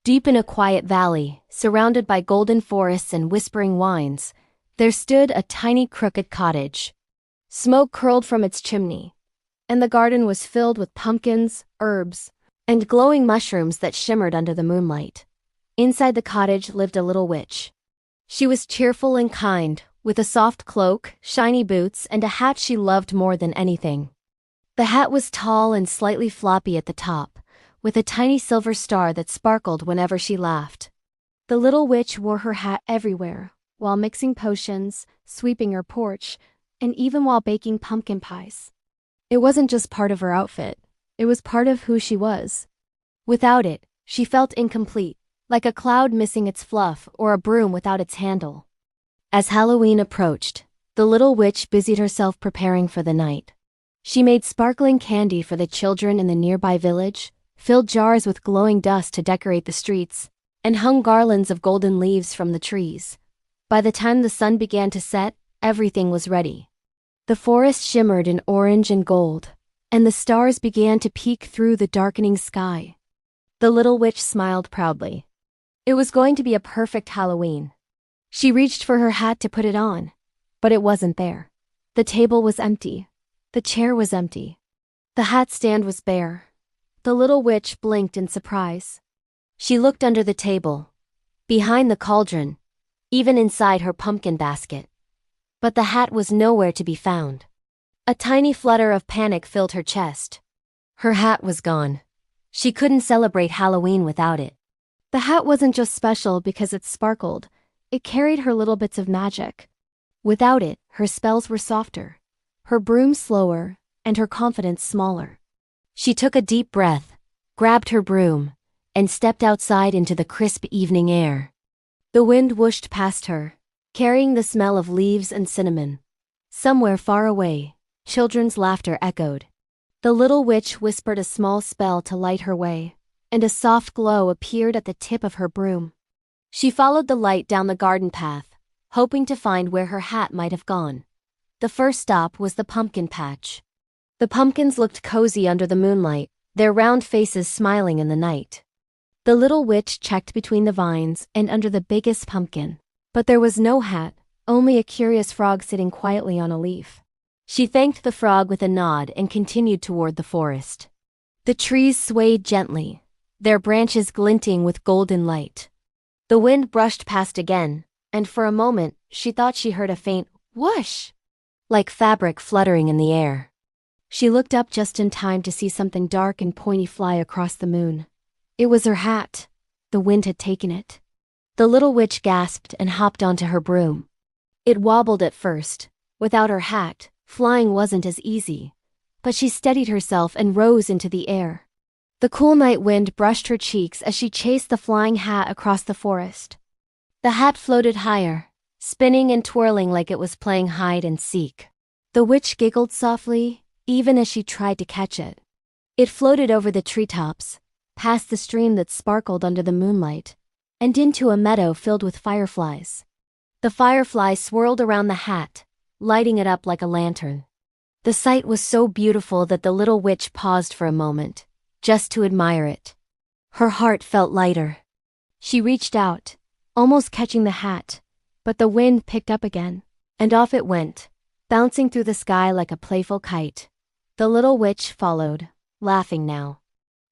Deep in a quiet valley, surrounded by golden forests and whispering vines, there stood a tiny crooked cottage. Smoke curled from its chimney, and the garden was filled with pumpkins, herbs, and glowing mushrooms that shimmered under the moonlight. Inside the cottage lived a little witch. She was cheerful and kind, with a soft cloak, shiny boots, and a hat she loved more than anything. The hat was tall and slightly floppy at the top, with a tiny silver star that sparkled whenever she laughed. The little witch wore her hat everywhere, while mixing potions, sweeping her porch, and even while baking pumpkin pies. It wasn't just part of her outfit, it was part of who she was. Without it, she felt incomplete, like a cloud missing its fluff or a broom without its handle. As Halloween approached, the little witch busied herself preparing for the night. She made sparkling candy for the children in the nearby village, filled jars with glowing dust to decorate the streets, and hung garlands of golden leaves from the trees. By the time the sun began to set, everything was ready. The forest shimmered in orange and gold, and the stars began to peek through the darkening sky. The little witch smiled proudly. It was going to be a perfect Halloween. She reached for her hat to put it on, but it wasn't there. The table was empty. The chair was empty. The hat stand was bare. The little witch blinked in surprise. She looked under the table, behind the cauldron, even inside her pumpkin basket. But the hat was nowhere to be found. A tiny flutter of panic filled her chest. Her hat was gone. She couldn't celebrate Halloween without it. The hat wasn't just special because it sparkled, it carried her little bits of magic. Without it, her spells were softer, her broom slower, and her confidence smaller. She took a deep breath, grabbed her broom, and stepped outside into the crisp evening air. The wind whooshed past her, carrying the smell of leaves and cinnamon. Somewhere far away, children's laughter echoed. The little witch whispered a small spell to light her way, and a soft glow appeared at the tip of her broom. She followed the light down the garden path, hoping to find where her hat might have gone. The first stop was the pumpkin patch. The pumpkins looked cozy under the moonlight, their round faces smiling in the night. The little witch checked between the vines and under the biggest pumpkin, but there was no hat, only a curious frog sitting quietly on a leaf. She thanked the frog with a nod and continued toward the forest. The trees swayed gently, their branches glinting with golden light. The wind brushed past again, and for a moment she thought she heard a faint whoosh, like fabric fluttering in the air. She looked up just in time to see something dark and pointy fly across the moon. It was her hat. The wind had taken it. The little witch gasped and hopped onto her broom. It wobbled at first. Without her hat, flying wasn't as easy. But she steadied herself and rose into the air. The cool night wind brushed her cheeks as she chased the flying hat across the forest. The hat floated higher, spinning and twirling like it was playing hide and seek. The witch giggled softly, even as she tried to catch it. It floated over the treetops, past the stream that sparkled under the moonlight, and into a meadow filled with fireflies. The fireflies swirled around the hat, lighting it up like a lantern. The sight was so beautiful that the little witch paused for a moment, just to admire it. Her heart felt lighter. She reached out, almost catching the hat, but the wind picked up again, and off it went, bouncing through the sky like a playful kite. The little witch followed, laughing now.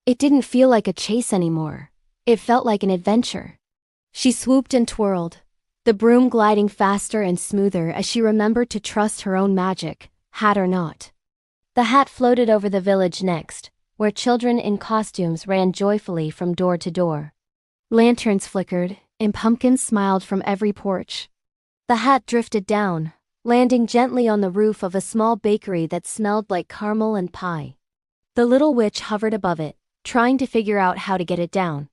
It didn't feel like a chase anymore. It felt like an adventure. She swooped and twirled, the broom gliding faster and smoother as she remembered to trust her own magic, hat or not. The hat floated over the village next, where children in costumes ran joyfully from door to door. Lanterns flickered, and pumpkins smiled from every porch. The hat drifted down, landing gently on the roof of a small bakery that smelled like caramel and pie. The little witch hovered above it, trying to figure out how to get it down.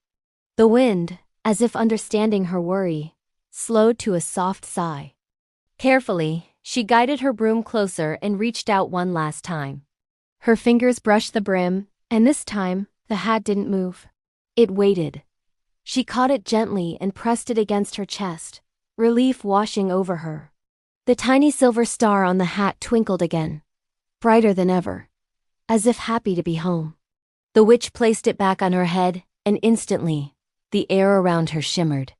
The wind, as if understanding her worry, slowed to a soft sigh. Carefully, she guided her broom closer and reached out one last time. Her fingers brushed the brim, and this time, the hat didn't move. It waited. She caught it gently and pressed it against her chest, relief washing over her. The tiny silver star on the hat twinkled again, brighter than ever, as if happy to be home. The witch placed it back on her head, and instantly, The air around her shimmered.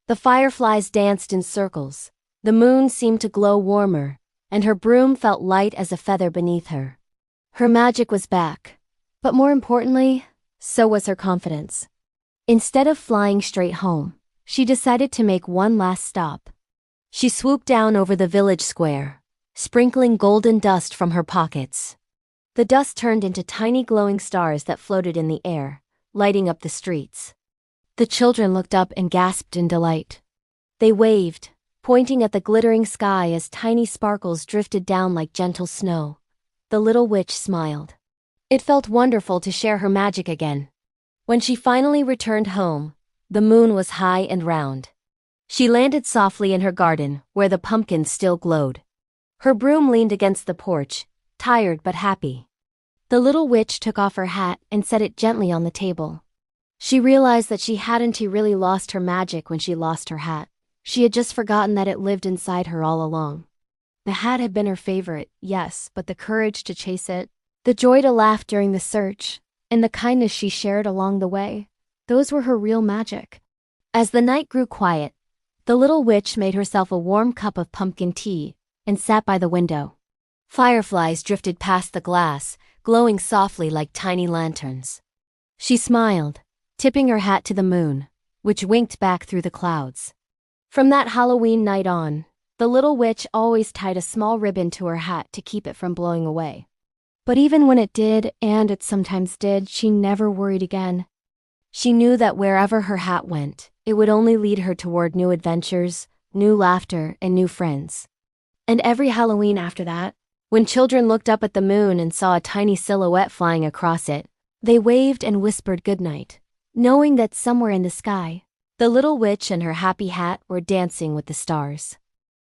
The fireflies danced in circles, the moon seemed to glow warmer, and her broom felt light as a feather beneath her. Her magic was back, but more importantly, so was her confidence. Instead of flying straight home, she decided to make one last stop. She swooped down over the village square, sprinkling golden dust from her pockets. The dust turned into tiny glowing stars that floated in the air, lighting up the streets. The children looked up and gasped in delight. They waved, pointing at the glittering sky as tiny sparkles drifted down like gentle snow. The little witch smiled. It felt wonderful to share her magic again. When she finally returned home, the moon was high and round. She landed softly in her garden, where the pumpkins still glowed. Her broom leaned against the porch, tired but happy. The little witch took off her hat and set it gently on the table. She realized that she hadn't really lost her magic when she lost her hat. She had just forgotten that it lived inside her all along. The hat had been her favorite, yes, but the courage to chase it, the joy to laugh during the search, and the kindness she shared along the way, those were her real magic. As the night grew quiet, the little witch made herself a warm cup of pumpkin tea and sat by the window. Fireflies drifted past the glass, glowing softly like tiny lanterns. She smiled, tipping her hat to the moon, which winked back through the clouds. From that Halloween night on, the little witch always tied a small ribbon to her hat to keep it from blowing away. But even when it did, and it sometimes did, she never worried again. She knew that wherever her hat went, it would only lead her toward new adventures, new laughter, and new friends. And every Halloween after that, when children looked up at the moon and saw a tiny silhouette flying across it, they waved and whispered goodnight, knowing that somewhere in the sky, the little witch and her happy hat were dancing with the stars.